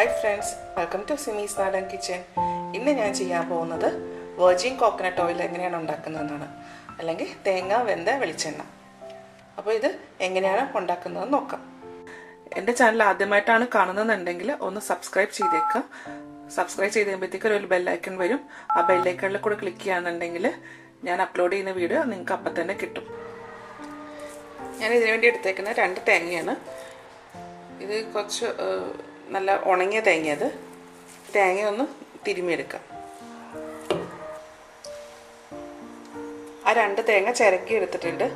Hi friends, welcome to Simis Nadan kitchen. ഇന്ന് ഞാൻ ചെയ്യാൻ പോകുന്നത് വെർജിൻ കോക്കനട്ട് ഓയിൽ എങ്ങനെയാണ് ഉണ്ടാക്കുന്നതെന്നാണ്, അല്ലെങ്കിൽ തേങ്ങ വെന്ത വെളിച്ചെണ്ണ. അപ്പോൾ ഇത് എങ്ങനെയാണ് ഉണ്ടാക്കുന്നതെന്ന് നോക്കാം. എൻ്റെ ചാനൽ ആദ്യമായിട്ടാണ് കാണുന്നതെന്നുണ്ടെങ്കിൽ ഒന്ന് സബ്സ്ക്രൈബ് ചെയ്തേക്കുക. സബ്സ്ക്രൈബ് ചെയ്ത് കഴിയുമ്പോഴത്തേക്കും ഒരു ബെല്ലൈക്കൺ വരും. ആ ബെല്ലൈക്കണിൽ കൂടെ ക്ലിക്ക് ചെയ്യുകയാണെന്നുണ്ടെങ്കിൽ ഞാൻ അപ്ലോഡ് ചെയ്യുന്ന വീഡിയോ നിങ്ങൾക്ക് അപ്പം തന്നെ കിട്ടും. ഞാൻ ഇതിനു വേണ്ടി എടുത്തേക്കുന്ന 2 തേങ്ങയാണ്. ഇത് കുറച്ച് നല്ല ഉണങ്ങിയ തേങ്ങ. അത് തേങ്ങ ഒന്ന് തിരുമിയെടുക്കാം. ആ 2 തേങ്ങ ചിരക്കി എടുത്തിട്ടുണ്ട്.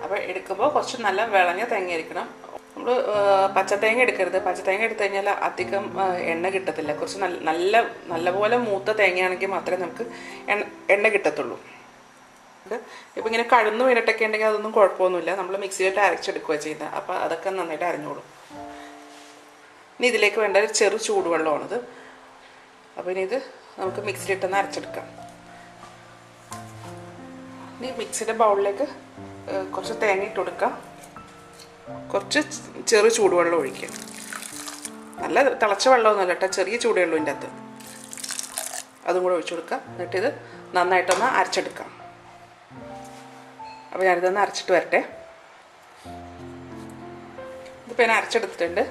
അപ്പോൾ എടുക്കുമ്പോൾ കുറച്ച് നല്ല വിളഞ്ഞ തേങ്ങ ആയിരിക്കണം. നമ്മൾ പച്ചത്തേങ്ങ എടുക്കരുത്. പച്ചത്തേങ്ങ എടുത്തു കഴിഞ്ഞാൽ അധികം എണ്ണ കിട്ടത്തില്ല. കുറച്ച് നല്ലപോലെ മൂത്ത തേങ്ങയാണെങ്കിൽ മാത്രമേ നമുക്ക് എണ്ണ കിട്ടത്തുള്ളൂ. ഇപ്പം ഇങ്ങനെ കഴന്നു വീണിട്ടൊക്കെ ഉണ്ടെങ്കിൽ അതൊന്നും കുഴപ്പമൊന്നുമില്ല. നമ്മൾ മിക്സിയിലിട്ട് അരച്ചെടുക്കുക ചെയ്യുന്നത്. അപ്പോൾ അതൊക്കെ നന്നായിട്ട് അരഞ്ഞോളും. ഇനി ഇതിലേക്ക് വേണ്ട ഒരു ചെറു ചൂടുവെള്ളമാണിത്. അപ്പോൾ ഇനി ഇത് നമുക്ക് മിക്സിയിലിട്ടൊന്ന് അരച്ചെടുക്കാം. ഇനി മിക്സിയുടെ ബൗളിലേക്ക് കുറച്ച് തേങ്ങ ഇട്ട് കൊടുക്കാം. കുറച്ച് ചെറു ചൂടുവെള്ളം ഒഴിക്കുക. നല്ല തിളച്ച വെള്ളമൊന്നുമല്ല കേട്ടോ, ചെറിയ ചൂടുവെള്ളം ഇതിൻ്റെ അകത്ത്. അതും കൂടെ ഒഴിച്ചു കൊടുക്കാം. എന്നിട്ടിത് നന്നായിട്ടൊന്ന് അരച്ചെടുക്കാം. അപ്പോൾ ഞാനിതൊന്ന് അരച്ചിട്ട് വരട്ടെ. ഇതിപ്പോൾ ഞാൻ അരച്ചെടുത്തിട്ടുണ്ട്.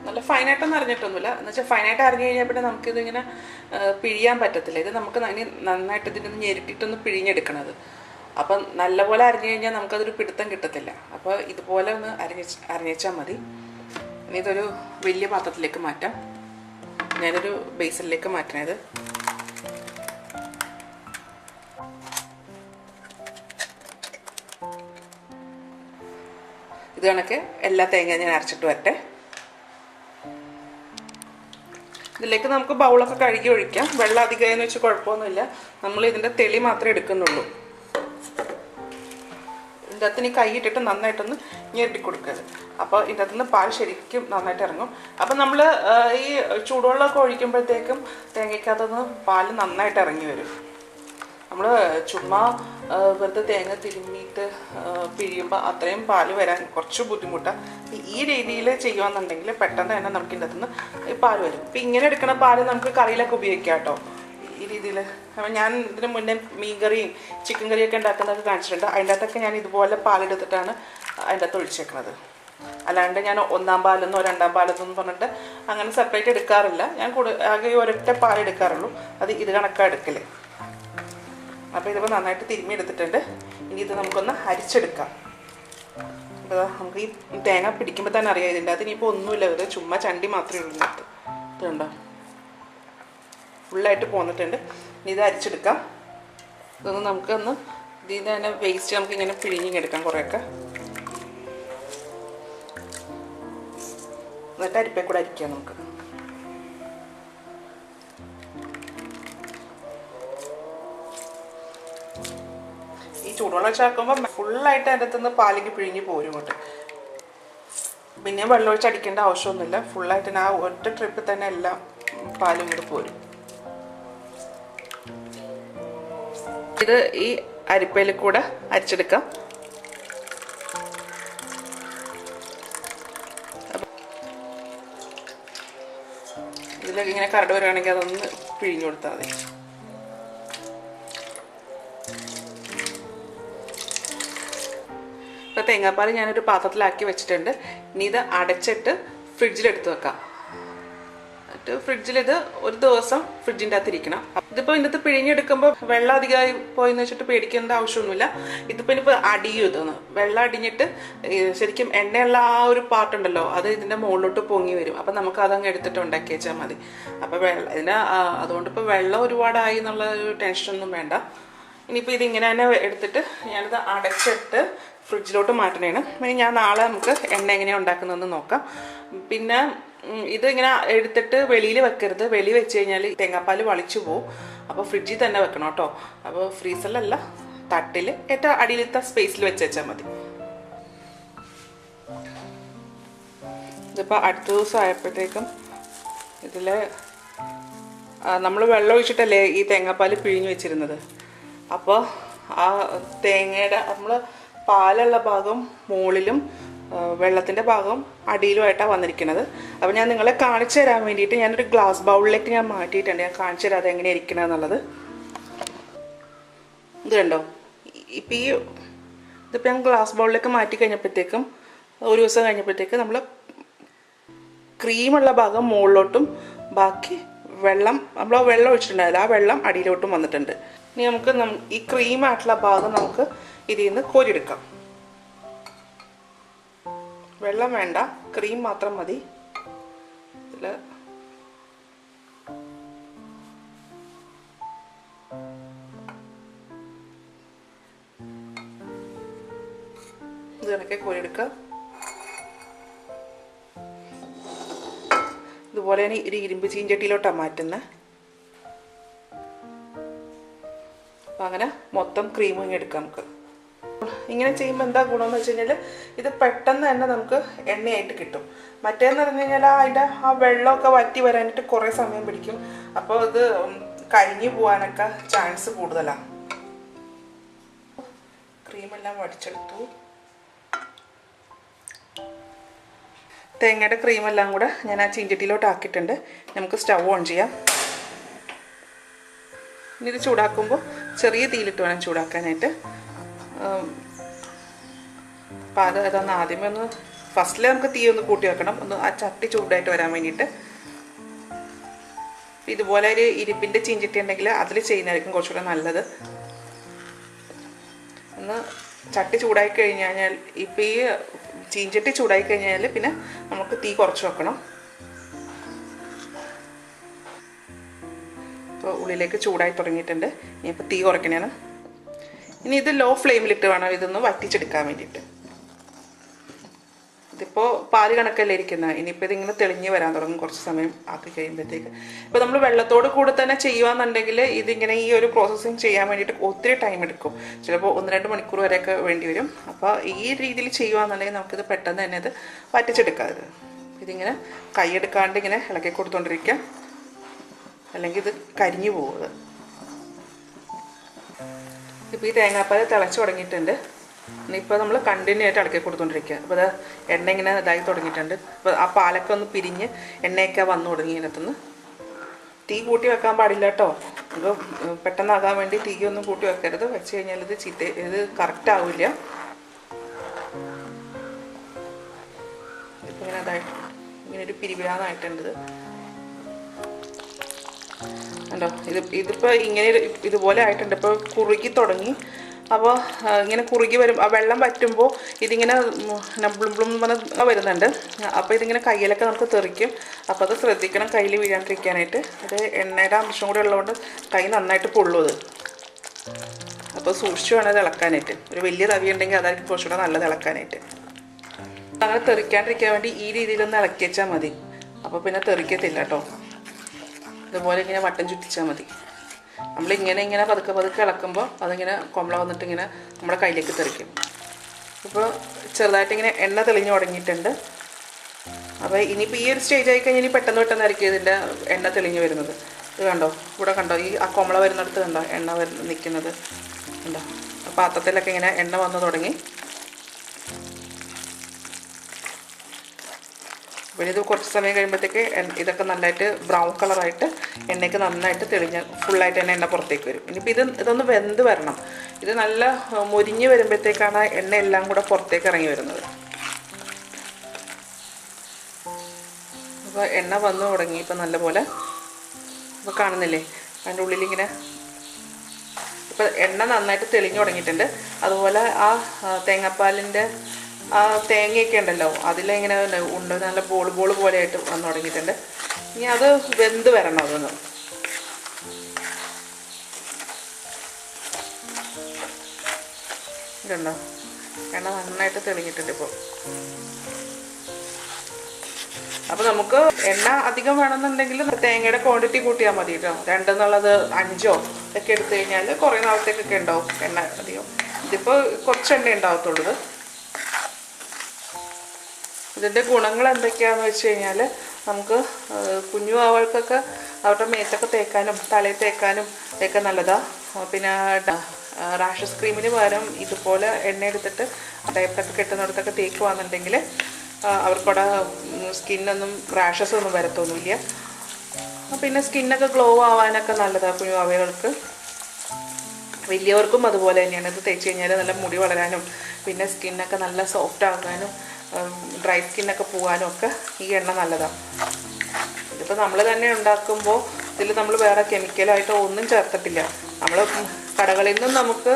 നല്ല ഫൈനായിട്ടൊന്നും അരിഞ്ഞിട്ടൊന്നുമില്ല. എന്ന് വെച്ചാൽ ഫൈനായിട്ട് അരിഞ്ഞു കഴിഞ്ഞാൽ പിന്നെ നമുക്കിതിങ്ങനെ പിഴിയാൻ പറ്റത്തില്ല. ഇത് നമുക്ക് നന്നായിട്ട് ഇതിനൊന്ന് ഞെരിട്ടിട്ടൊന്ന് പിഴിഞ്ഞെടുക്കണത്. അപ്പം നല്ലപോലെ അരിഞ്ഞു കഴിഞ്ഞാൽ നമുക്കതൊരു പിടുത്തം കിട്ടത്തില്ല. അപ്പോൾ ഇതുപോലെ ഒന്ന് അരിഞ്ഞാൽ മതി. ഇനി ഇതൊരു വലിയ പാത്രത്തിലേക്ക് മാറ്റാം. ഞാനൊരു ബേസിനിലേക്ക് മാറ്റണത്. ഇത് കണക്ക് എല്ലാ തേങ്ങ ഞാൻ അരച്ചിട്ട് വരട്ടെ. ഇതിലേക്ക് നമുക്ക് ബൗളൊക്കെ കഴുകി ഒഴിക്കാം. വെള്ളം അധികമായെന്ന് വെച്ച് കുഴപ്പമൊന്നുമില്ല. നമ്മൾ ഇതിൻ്റെ തെളി മാത്രമേ എടുക്കുന്നുള്ളൂ. ഇതിൻ്റെ അകത്ത് ഇനി കൈയിട്ടിട്ട് നന്നായിട്ടൊന്ന് ഞെരട്ടി കൊടുക്കരുത്. അപ്പോൾ ഇതിൻ്റെ അകത്തുനിന്ന് പാൽ ശരിക്കും നന്നായിട്ട് ഇറങ്ങും. അപ്പം നമ്മൾ ഈ ചൂടുവെള്ളമൊക്കെ ഒഴിക്കുമ്പോഴത്തേക്കും തേങ്ങയ്ക്കകത്തുനിന്ന് പാൽ നന്നായിട്ട് ഇറങ്ങി വരും. നമ്മൾ ചുമ്മാ വെറുതെ തേങ്ങ തിരുമ്മിയിട്ട് പിഴിയുമ്പോൾ അത്രയും പാല് വരാൻ കുറച്ച് ബുദ്ധിമുട്ടാണ്. ഈ രീതിയിൽ ചെയ്യുകയെന്നുണ്ടെങ്കിൽ പെട്ടെന്ന് തന്നെ നമുക്ക് ഇതിൻ്റെ അകത്തുനിന്ന് ഈ പാല് വരും. ഇപ്പം ഇങ്ങനെ എടുക്കുന്ന പാല് നമുക്ക് കറിയിലൊക്കെ ഉപയോഗിക്കാം കേട്ടോ. ഈ രീതിയിൽ അപ്പം ഞാൻ ഇതിന് മുന്നേ മീൻ കറിയും ചിക്കൻ കറിയൊക്കെ ഉണ്ടാക്കുന്നതൊക്കെ കാണിച്ചിട്ടുണ്ട്. അതിൻ്റെ അകത്തൊക്കെ ഞാൻ ഇതുപോലെ പാലെടുത്തിട്ടാണ് അതിൻ്റെ അകത്ത് ഒഴിച്ചേക്കുന്നത്. അല്ലാണ്ട് ഞാൻ 1-ാം പാലെന്നോ 2-ാം പാലെന്നൊന്നും പറഞ്ഞിട്ട് അങ്ങനെ സെപ്പറേറ്റ് എടുക്കാറില്ല. ഞാൻ ആകെ ഒരൊറ്റ പാലെടുക്കാറുള്ളൂ. അത് ഇത് കണക്കാണ് എടുക്കൽ. അപ്പോൾ ഇതിപ്പോൾ നന്നായിട്ട് തിരുമ്മി എടുത്തിട്ടുണ്ട്. ഇനി ഇത് നമുക്കൊന്ന് അരിച്ചെടുക്കാം. അപ്പോൾ നമുക്ക് ഈ തേങ്ങ പിടിക്കുമ്പോൾ തന്നെ അറിയാം ഇതിൻ്റെ അകത്ത് ഇനിയിപ്പോൾ ഒന്നുമില്ല. ഇത് ചുമ്മാ ചണ്ടി മാത്രമേ ഉള്ളൂ. ഇതിനകത്ത് ഇതുണ്ടോ, ഫുള്ളായിട്ട് പോന്നിട്ടുണ്ട്. ഇനി ഇത് അരിച്ചെടുക്കാം. ഇതൊന്ന് നമുക്കൊന്ന് ഇതിൻ്റെ തന്നെ വേസ്റ്റ് നമുക്കിങ്ങനെ പിഴിഞ്ഞെടുക്കാം കുറേയൊക്കെ. എന്നിട്ട് അരിപ്പേ കൂടെ അരിക്കാം നമുക്ക്. ഈ ചൂടുവെള്ളം ചേർക്കുമ്പോൾ ഫുള്ളായിട്ട് അതിൻ്റെ അകത്തുനിന്ന് പാലിക്ക് പിഴിഞ്ഞ് പോരും ഇങ്ങോട്ട്. പിന്നെ വെള്ളം ഒഴിച്ച് അടിക്കേണ്ട ആവശ്യമൊന്നുമില്ല. ഫുള്ളായിട്ട് ആ ഒറ്റ ട്രിപ്പിൽ തന്നെ എല്ലാം പാലും ഇങ്ങോട്ട് പോരും. ഇത് ഈ അരിപ്പയിൽ കൂടെ അരിച്ചെടുക്കാം. ഇതിലൊക്കെ ഇങ്ങനെ കരട് വരികയാണെങ്കിൽ അതൊന്ന് പിഴിഞ്ഞു കൊടുത്താൽ മതി. ഇപ്പോൾ തേങ്ങാപ്പാൽ ഞാനൊരു പാത്രത്തിലാക്കി വെച്ചിട്ടുണ്ട്. ഇനി ഇത് അടച്ചിട്ട് ഫ്രിഡ്ജിലെടുത്ത് വെക്കാം. എന്നിട്ട് ഫ്രിഡ്ജിൽ ഇത് ഒരു ദിവസം ഫ്രിഡ്ജിൻ്റെ അകത്ത് ഇരിക്കണം. ഇതിപ്പോൾ ഇതിനകത്ത് പിഴിഞ്ഞെടുക്കുമ്പോൾ വെള്ളം അധികമായി പോയെന്ന് വെച്ചിട്ട് പേടിക്കേണ്ട ആവശ്യമൊന്നുമില്ല. ഇതിപ്പോൾ ഇനിയിപ്പോൾ അടിയും ഇതൊന്ന് വെള്ളം അടിഞ്ഞിട്ട് ശരിക്കും എണ്ണയുള്ള ആ ഒരു പാർട്ടുണ്ടല്ലോ അത് ഇതിൻ്റെ മുകളിലോട്ട് പൊങ്ങി വരും. അപ്പം നമുക്ക് അതങ്ങ് എടുത്തിട്ട് ഉണ്ടാക്കി വെച്ചാൽ മതി. അപ്പോൾ അതുകൊണ്ടിപ്പോൾ വെള്ളം ഒരുപാടായി എന്നുള്ള ഒരു ടെൻഷനൊന്നും വേണ്ട. ഇനിയിപ്പോൾ ഇതിങ്ങനെ തന്നെ എടുത്തിട്ട് ഞാനിത് അടച്ചിട്ട് ഫ്രിഡ്ജിലോട്ട് മാറ്റണേണ്. ഇനി ഞാൻ നാളെ നമുക്ക് എണ്ണ എങ്ങനെയാണ് ഉണ്ടാക്കുന്നതെന്ന് നോക്കാം. പിന്നെ ഇതിങ്ങനെ എടുത്തിട്ട് വെളിയിൽ വെക്കരുത്. വെളിയിൽ വെച്ച് കഴിഞ്ഞാൽ തേങ്ങാപ്പാൽ വളിച്ചു പോവും. അപ്പോൾ ഫ്രിഡ്ജിൽ തന്നെ വെക്കണം കേട്ടോ. അപ്പോൾ ഫ്രീസറിലല്ല, തട്ടിൽ ഏറ്റവും അടിയിലത്തെ സ്പേസിൽ വെച്ചാൽ മതി. ഇതിപ്പോൾ അടുത്ത ദിവസം ആയപ്പോഴത്തേക്കും ഇതിൽ നമ്മൾ വെള്ളം ഒഴിച്ചിട്ടല്ലേ ഈ തേങ്ങാപ്പാൽ പിഴിഞ്ഞ് വെച്ചിരുന്നത്. അപ്പോൾ ആ തേങ്ങയുടെ നമ്മൾ പാലുള്ള ഭാഗം മുകളിലും വെള്ളത്തിൻ്റെ ഭാഗം അടിയിലുമായിട്ടാണ് വന്നിരിക്കുന്നത്. അപ്പോൾ ഞാൻ നിങ്ങളെ കാണിച്ചു തരാൻ വേണ്ടിയിട്ട് ഞാനൊരു ഗ്ലാസ് ബൗളിലേക്ക് ഞാൻ മാറ്റിയിട്ടുണ്ട്. ഞാൻ കാണിച്ചു തരാം അതെങ്ങനെ ഇരിക്കണം എന്നുള്ളത്. ഇത് കണ്ടോ, ഇപ്പം ഇതിപ്പോൾ ഞാൻ ഗ്ലാസ് ബൗളിലേക്ക് മാറ്റി കഴിഞ്ഞപ്പോഴത്തേക്കും ഒരു ദിവസം കഴിഞ്ഞപ്പോഴത്തേക്ക് നമ്മൾ ക്രീമുള്ള ഭാഗം മുകളിലോട്ടും ബാക്കി വെള്ളം വെള്ളം ഒഴിച്ചിട്ടുണ്ടായില്ല, ആ വെള്ളം അടിയിലോട്ടും വന്നിട്ടുണ്ട്. ഇനി നമുക്ക് ഈ ക്രീമായിട്ടുള്ള ഭാഗം നമുക്ക് ഇതിൽ നിന്ന് കോരിയെടുക്കാം. വെള്ളം വേണ്ട, ക്രീം മാത്രം മതി. ഇതിൽ ഇത് കണക്കെ കോരിയെടുക്കുക. ഇതുപോലെ തന്നെ ഒരു ഇരുമ്പ് ചീഞ്ചട്ടിയിലോട്ടാണ് മാറ്റുന്നത്. അപ്പം അങ്ങനെ മൊത്തം ക്രീമും ഇങ്ങനെ എടുക്കാം നമുക്ക്. ഇങ്ങനെ ചെയ്യുമ്പോൾ എന്താ ഗുണമെന്ന് വെച്ച് കഴിഞ്ഞാൽ ഇത് പെട്ടെന്ന് തന്നെ നമുക്ക് എണ്ണയായിട്ട് കിട്ടും. മറ്റേന്ന് പറഞ്ഞു കഴിഞ്ഞാൽ അതിൻ്റെ ആ വെള്ളമൊക്കെ വറ്റി വരാനായിട്ട് കുറേ സമയം പിടിക്കും. അപ്പോൾ ഇത് കരിഞ്ഞു പോകാനൊക്കെ ചാൻസ് കൂടുതലാണ്. ക്രീമെല്ലാം വടിച്ചെടുത്തു. തേങ്ങയുടെ ക്രീമെല്ലാം കൂടെ ഞാൻ ആ ചീഞ്ചട്ടിയിലോട്ട് ആക്കിയിട്ടുണ്ട്. നമുക്ക് സ്റ്റവ് ഓൺ ചെയ്യാം. ഇനി ഇത് ചൂടാക്കുമ്പോൾ ചെറിയ തീയിലിട്ട് വേണം ചൂടാക്കാനായിട്ട്. അപ്പോൾ അതൊന്ന് ആദ്യമേ ഒന്ന് ഫസ്റ്റിൽ നമുക്ക് തീ ഒന്ന് കൂട്ടി വെക്കണം, ഒന്ന് ആ ചട്ടി ചൂടായിട്ട് വരാൻ വേണ്ടിയിട്ട്. ഇതുപോലെ ഒരു ഇരുമ്പിൻ്റെ ചീഞ്ചട്ടി ഉണ്ടെങ്കിൽ അതിൽ ചെയ്യുന്നതായിരിക്കും കുറച്ചുകൂടെ നല്ലത്. ഒന്ന് ചട്ടി ചൂടായി കഴിഞ്ഞാൽ ഇപ്പോൾ ഈ ചീഞ്ചട്ടി ചൂടായി കഴിഞ്ഞാൽ പിന്നെ നമുക്ക് തീ കുറച്ച് വെക്കണം. ഇപ്പോൾ ഉള്ളിലേക്ക് ചൂടായി തുടങ്ങിയിട്ടുണ്ട്. ഇനിയിപ്പോൾ തീ കുറയ്ക്കണേണ്. ഇനി ഇത് ലോ ഫ്ലെയിമിലിട്ട് വേണം ഇതൊന്ന് വറ്റിച്ചെടുക്കാൻ വേണ്ടിയിട്ട്. ഇതിപ്പോൾ പാല് കണക്കല്ലേ ഇരിക്കുന്നത്. ഇനിയിപ്പോൾ ഇതിങ്ങനെ തെളിഞ്ഞ് വരാൻ തുടങ്ങും കുറച്ച് സമയം ആക്കി കഴിയുമ്പോഴത്തേക്ക്. ഇപ്പോൾ നമ്മൾ വെള്ളത്തോട് കൂടെ തന്നെ ചെയ്യുകയാണെന്നുണ്ടെങ്കിൽ ഇതിങ്ങനെ ഈ ഒരു പ്രോസസ്സിങ് ചെയ്യാൻ വേണ്ടിയിട്ട് ഒത്തിരി ടൈം എടുക്കും. ചിലപ്പോൾ 1-2 മണിക്കൂർ വരെയൊക്കെ വേണ്ടി വരും. അപ്പോൾ ഈ രീതിയിൽ ചെയ്യുകയാണെന്നുണ്ടെങ്കിൽ നമുക്കിത് പെട്ടെന്ന് തന്നെ ഇത് വറ്റിച്ചെടുക്കാം. ഇതിങ്ങനെ കൈയെടുക്കാണ്ട് ഇങ്ങനെ ഇളക്കി കൊടുത്തുകൊണ്ടിരിക്കുക, അല്ലെങ്കിൽ ഇത് കരിഞ്ഞു പോകുന്നത്. ഇപ്പോൾ ഈ തേങ്ങാപ്പാൽ തിളച്ച് തുടങ്ങിയിട്ടുണ്ട്. ഇനിയിപ്പോൾ നമ്മൾ കണ്ടിന്യൂ ആയിട്ട് ഇളക്കി കൊടുത്തുകൊണ്ടിരിക്കുക. അപ്പോൾ അത് എണ്ണ ഇങ്ങനെ ഇതായി തുടങ്ങിയിട്ടുണ്ട്. അപ്പോൾ ആ പാലൊക്കെ ഒന്ന് പിരിഞ്ഞ് എണ്ണയൊക്കെ വന്നു തുടങ്ങി. ഇതിനകത്തുനിന്ന് തീ കൂട്ടി വെക്കാൻ പാടില്ല കേട്ടോ. അപ്പോൾ പെട്ടെന്നാകാൻ വേണ്ടി തീ ഒന്നും കൂട്ടി വെക്കരുത്. വെച്ച് കഴിഞ്ഞാൽ ഇത് കറക്റ്റ് ആവില്ല. ഇപ്പം ഇങ്ങനെ അതായിട്ട് ഇങ്ങനെ ഒരു പിരിവിടാനായിട്ടുണ്ട്. കണ്ടോ, ഇതിപ്പോൾ ഇങ്ങനെ ഇതുപോലെ ആയിട്ടുണ്ട്. ഇപ്പോൾ കുറുകി തുടങ്ങി. അപ്പോൾ ഇങ്ങനെ കുറുകി വരും. ആ വെള്ളം വറ്റുമ്പോൾ ഇതിങ്ങനെ ബ്ലും വരുന്നുണ്ട്. അപ്പോൾ ഇതിങ്ങനെ കയ്യിലൊക്കെ നമുക്ക് തെറിക്കും. അപ്പോൾ അത് ശ്രദ്ധിക്കണം കയ്യിൽ വീഴാണ്ടിരിക്കാനായിട്ട്. അത് എണ്ണയുടെ അംശം കൂടെ ഉള്ളതുകൊണ്ട് കൈ നന്നായിട്ട് പൊള്ളും അത്. അപ്പോൾ സൂക്ഷിച്ച് വേണം അത് ഇളക്കാനായിട്ട്. ഒരു വലിയ തവി ഉണ്ടെങ്കിൽ അതായിരിക്കും കുറച്ചുകൂടെ നല്ലത് ഇളക്കാനായിട്ട്. അങ്ങനെ തെറിക്കാണ്ടിരിക്കാൻ വേണ്ടി ഈ രീതിയിലൊന്ന് ഇളക്കി വെച്ചാൽ മതി. അപ്പോൾ പിന്നെ തെറിക്കത്തില്ല കേട്ടോ. ഇതുപോലെ ഇങ്ങനെ വട്ടം ചുറ്റിച്ചാൽ മതി. നമ്മളിങ്ങനെ പതുക്കെ ഇളക്കുമ്പോൾ അതിങ്ങനെ കൊമ്പള വന്നിട്ട് ഇങ്ങനെ നമ്മുടെ കയ്യിലേക്ക് തെറിക്കും. ഇപ്പോൾ ചെറുതായിട്ടിങ്ങനെ എണ്ണ തെളിഞ്ഞ് തുടങ്ങിയിട്ടുണ്ട്. അപ്പോൾ ഇനിയിപ്പോൾ ഈ ഒരു സ്റ്റേജ് ആയി കഴിഞ്ഞാൽ പെട്ടെന്നായിരിക്കും ഇതിൻ്റെ എണ്ണ തെളിഞ്ഞ് വരുന്നത്. ഇത് കണ്ടോ, ഇവിടെ കണ്ടോ, ഈ ആ കൊമ്പള വരുന്നിടത്ത് കണ്ടോ എണ്ണ നിൽക്കുന്നത് കണ്ടോ. പാത്രത്തിലൊക്കെ ഇങ്ങനെ എണ്ണ വന്ന് തുടങ്ങി. പിന്നെ ഇത് കുറച്ച് സമയം കഴിയുമ്പോഴത്തേക്ക് ഇതൊക്കെ നല്ലതായിട്ട് ബ്രൗൺ കളറായിട്ട് എണ്ണയ്ക്ക് നന്നായിട്ട് തെളിഞ്ഞ് ഫുള്ളായിട്ട് തന്നെ എണ്ണ പുറത്തേക്ക് വരും. ഇനിയിപ്പോൾ ഇതൊന്ന് വെന്ത് വരണം. ഇത് നല്ല മുരിഞ്ഞ് വരുമ്പോഴത്തേക്കാണ് എണ്ണ എല്ലാം കൂടെ പുറത്തേക്ക് ഇറങ്ങി വരുന്നത്. അപ്പോൾ എണ്ണ വന്നു തുടങ്ങി ഇപ്പം നല്ലപോലെ. അപ്പോൾ കാണുന്നില്ലേ അതിൻ്റെ ഉള്ളിലിങ്ങനെ ഇപ്പോൾ എണ്ണ നന്നായിട്ട് തെളിഞ്ഞു തുടങ്ങിയിട്ടുണ്ട്. അതുപോലെ ആ തേങ്ങാപ്പാലിൻ്റെ ആ തേങ്ങയൊക്കെ ഉണ്ടല്ലോ അതിലിങ്ങനെ ഉണ്ട് നല്ല ബോൾ പോലെയായിട്ട് വന്നു തുടങ്ങിയിട്ടുണ്ട്. ഇനി അത് വെന്ത് വരണം. അതൊന്ന് ഇതുണ്ടോ, എണ്ണ നന്നായിട്ട് തെളിഞ്ഞിട്ടുണ്ട് ഇപ്പോൾ. അപ്പോൾ നമുക്ക് എണ്ണ അധികം വേണമെന്നുണ്ടെങ്കിൽ തേങ്ങയുടെ ക്വാണ്ടിറ്റി കൂട്ടിയാൽ മതി കേട്ടോ. 2 എന്നുള്ളത് 5 ഒക്കെ എടുത്തു കഴിഞ്ഞാൽ കുറേ നാളത്തേക്കൊക്കെ ഉണ്ടാവും എണ്ണ അധികം. ഇതിപ്പോൾ കുറച്ച് എണ്ണ ഉണ്ടാവത്തുള്ളൂ. ഇതിൻ്റെ ഗുണങ്ങൾ എന്തൊക്കെയാണെന്ന് വെച്ച് കഴിഞ്ഞാൽ നമുക്ക് കുഞ്ഞു വാവകൾക്കൊക്കെ അവരുടെ മേത്തൊക്കെ തേക്കാനും തലയിൽ തേക്കാനും ഒക്കെ നല്ലതാണ്. പിന്നെ റാഷസ് ക്രീമിന് പകരം ഇതുപോലെ എണ്ണ എടുത്തിട്ട് ഡയപ്പറൊക്കെ കെട്ടുന്നിടത്തൊക്കെ തേക്കുവാണെന്നുണ്ടെങ്കിൽ അവർക്കവിടെ സ്കിന്നൊന്നും റാഷസ് ഒന്നും വരത്തൊന്നുമില്ല. പിന്നെ സ്കിന്നൊക്കെ ഗ്ലോ ആവാനൊക്കെ നല്ലതാണ് കുഞ്ഞുവാവകൾക്ക്. വലിയവർക്കും അതുപോലെ തന്നെയാണ്. ഇത് തേച്ച് കഴിഞ്ഞാൽ നല്ല മുടി വളരാനും പിന്നെ സ്കിന്നൊക്കെ നല്ല സോഫ്റ്റ് ആകാനും ഡ്രൈ സ്കിന്നൊക്കെ പോകാനും ഒക്കെ ഈ എണ്ണ നല്ലതാണ്. ഇതിപ്പോൾ നമ്മൾ തന്നെ ഉണ്ടാക്കുമ്പോൾ ഇതിൽ നമ്മൾ വേറെ കെമിക്കലായിട്ടോ ഒന്നും ചേർത്തിട്ടില്ല. നമ്മൾ കടകളിൽ നിന്നും നമുക്ക്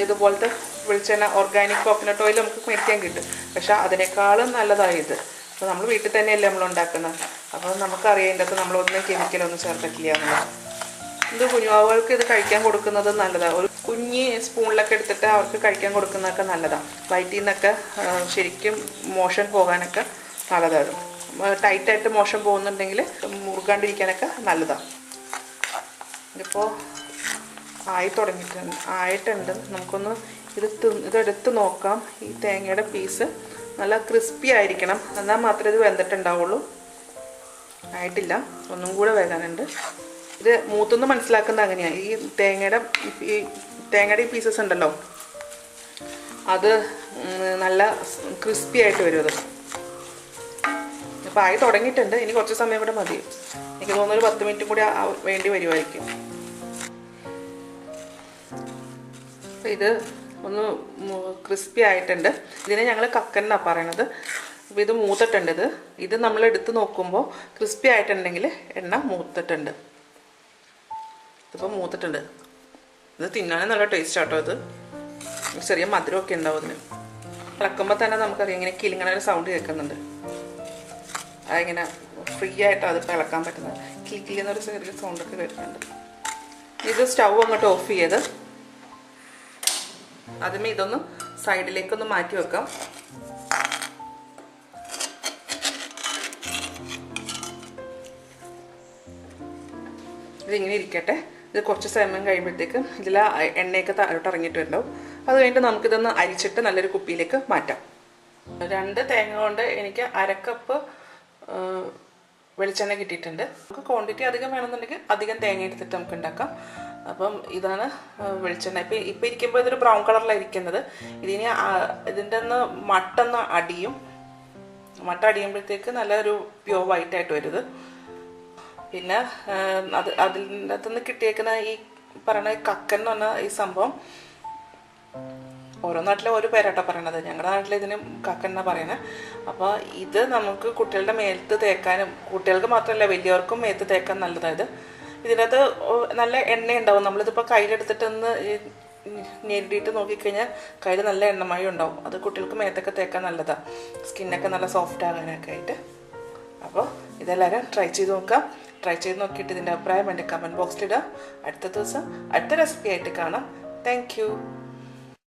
ഇതുപോലത്തെ വെളിച്ചെണ്ണ ഓർഗാനിക് കോക്കനട്ട് ഓയിൽ നമുക്ക് മേടിക്കാൻ കിട്ടും. പക്ഷെ അതിനേക്കാളും നല്ലതായി ഇത്. അപ്പോൾ നമ്മൾ വീട്ടിൽ തന്നെയല്ലേ നമ്മൾ ഉണ്ടാക്കുന്നത്. അപ്പോൾ നമുക്കറിയാം ഇതിൻ്റെ അകത്ത് നമ്മളൊന്നും കെമിക്കലൊന്നും ചേർത്തിട്ടില്ല എന്നുള്ളത്. ഇത് കുഞ്ഞുവാവുകൾക്ക് ഇത് കഴിക്കാൻ കൊടുക്കുന്നത് നല്ലതാണ്. ഒരു കുഞ്ഞി സ്പൂണിലൊക്കെ എടുത്തിട്ട് അവർക്ക് കഴിക്കാൻ കൊടുക്കുന്നതൊക്കെ നല്ലതാണ്. വയറ്റിൽ നിന്നൊക്കെ ശരിക്കും മോഷൻ പോകാനൊക്കെ നല്ലതാണ്. ടൈറ്റായിട്ട് മോഷൻ പോകുന്നുണ്ടെങ്കിൽ മുറുകാണ്ടിരിക്കാനൊക്കെ നല്ലതാണ്. ഇതിപ്പോൾ ആയിട്ടുണ്ട്. നമുക്കൊന്ന് ഇതെടുത്ത് നോക്കാം. ഈ തേങ്ങയുടെ പീസ് നല്ല ക്രിസ്പി ആയിരിക്കണം, എന്നാൽ മാത്രമേ ഇത് വെന്തിട്ടുണ്ടാവുള്ളൂ. ആയിട്ടില്ല, ഒന്നും കൂടെ വേകാനുണ്ട്. ഇത് മൂത്തൊന്ന് മനസ്സിലാക്കുന്നത് അങ്ങനെയാണ്. ഈ തേങ്ങയുടെ ഈ പീസസ് ഉണ്ടല്ലോ, അത് നല്ല ക്രിസ്പി ആയിട്ട് വരും. അത് ഇപ്പോൾ ആയി തുടങ്ങിയിട്ടുണ്ട്. ഇനി കുറച്ച് സമയം കൂടെ മതി. എനിക്ക് തോന്നുന്നു ഒരു 10 മിനിറ്റും കൂടി വേണ്ടി വരുമായിരിക്കും. അപ്പോൾ ഇത് ഒന്ന് ക്രിസ്പി ആയിട്ടുണ്ട്. ഇതിനെ ഞങ്ങൾ കക്കന്നാണ് പറയണത്. അപ്പോൾ ഇത് മൂത്തിട്ടുണ്ട്. ഇത് നമ്മൾ എടുത്ത് നോക്കുമ്പോൾ ക്രിസ്പി ആയിട്ടുണ്ടെങ്കിൽ എണ്ണ മൂത്തിട്ടുണ്ട്. ഇതിപ്പോൾ മൂത്തിട്ടുണ്ട്. ഇത് തിന്നാനും നല്ല ടേസ്റ്റ് ആട്ടോ. ഇത് ചെറിയ മധുരമൊക്കെ ഉണ്ടാവും ഇതിന്. ഇളക്കുമ്പോൾ തന്നെ നമുക്കറിയാം ഇങ്ങനെ കിളിങ്ങണ ഒരു സൗണ്ട് കേൾക്കുന്നുണ്ട്. അതിങ്ങനെ ഫ്രീ ആയിട്ട് അതിപ്പോൾ ഇളക്കാൻ പറ്റുന്നത്. കിളിന്നൊരു ചെറിയ സൗണ്ടൊക്കെ കേൾക്കുന്നുണ്ട്. ഇത് സ്റ്റൗ അങ്ങോട്ട് ഓഫ് ചെയ്ത് ആദ്യമേ ഇതൊന്ന് സൈഡിലേക്കൊന്ന് മാറ്റി വെക്കാം. ഇതിങ്ങനെ ഇരിക്കട്ടെ. ഇത് കുറച്ച് സമയം കഴിയുമ്പോഴത്തേക്കും ഇതിൽ എണ്ണയൊക്കെ താഴോട്ട് ഇറങ്ങിയിട്ടുണ്ടാവും. അത് കഴിഞ്ഞിട്ട് നമുക്കിതൊന്ന് അരിച്ചിട്ട് നല്ലൊരു കുപ്പിയിലേക്ക് മാറ്റാം. 2 തേങ്ങ കൊണ്ട് എനിക്ക് 1/2 കപ്പ് വെളിച്ചെണ്ണ കിട്ടിയിട്ടുണ്ട്. നമുക്ക് ക്വാണ്ടിറ്റി അധികം വേണമെന്നുണ്ടെങ്കിൽ അധികം തേങ്ങ എടുത്തിട്ട് നമുക്ക് ഉണ്ടാക്കാം. അപ്പം ഇതാണ് വെളിച്ചെണ്ണ. ഇപ്പം ഇരിക്കുമ്പോൾ ഇതൊരു ബ്രൗൺ കളറിലാണ് ഇരിക്കുന്നത്. ഇതിൻ്റെ ഒന്ന് മട്ടൊന്ന് അടിയും. മട്ട അടിയുമ്പോഴത്തേക്ക് നല്ലൊരു പ്യോർ വൈറ്റായിട്ട് വരുന്നത്. പിന്നെ അതിൻ്റെ അകത്തുനിന്ന് കിട്ടിയേക്കുന്ന ഈ പറയണ കക്കൻ എന്ന് പറഞ്ഞ ഈ സംഭവം ഓരോ നാട്ടിലെ ഓരോ പേരാട്ടോ പറയണത്. ഞങ്ങളുടെ നാട്ടിൽ ഇതിന് കക്കന്ന പറയുന്നത്. അപ്പോൾ ഇത് നമുക്ക് കുട്ടികളുടെ മേത്ത് തേക്കാനും, കുട്ടികൾക്ക് മാത്രമല്ല വലിയവർക്കും മേത്ത് തേക്കാൻ നല്ലതായത്. ഇതിനകത്ത് നല്ല എണ്ണ ഉണ്ടാവും. നമ്മളിതിപ്പോൾ കയ്യിലെടുത്തിട്ടൊന്ന് ഞെരിടിയിട്ട് നോക്കിക്കഴിഞ്ഞാൽ കയ്യിൽ നല്ല എണ്ണമയം ഉണ്ടാവും. അത് കുട്ടികൾക്ക് മേത്തൊക്കെ തേക്കാൻ നല്ലതാണ്, സ്കിന്നൊക്കെ നല്ല സോഫ്റ്റ് ആകാനൊക്കെ ആയിട്ട്. അപ്പോൾ ഇതെല്ലാവരും ട്രൈ ചെയ്ത് നോക്കാം. ട്രൈ ചെയ്ത് നോക്കിയിട്ട് ഇതിൻ്റെ അഭിപ്രായം എൻ്റെ കമൻറ്റ് ബോക്സിലിടുക. അടുത്ത ദിവസം അടുത്ത റെസിപ്പി ആയിട്ട് കാണാം. Thank you.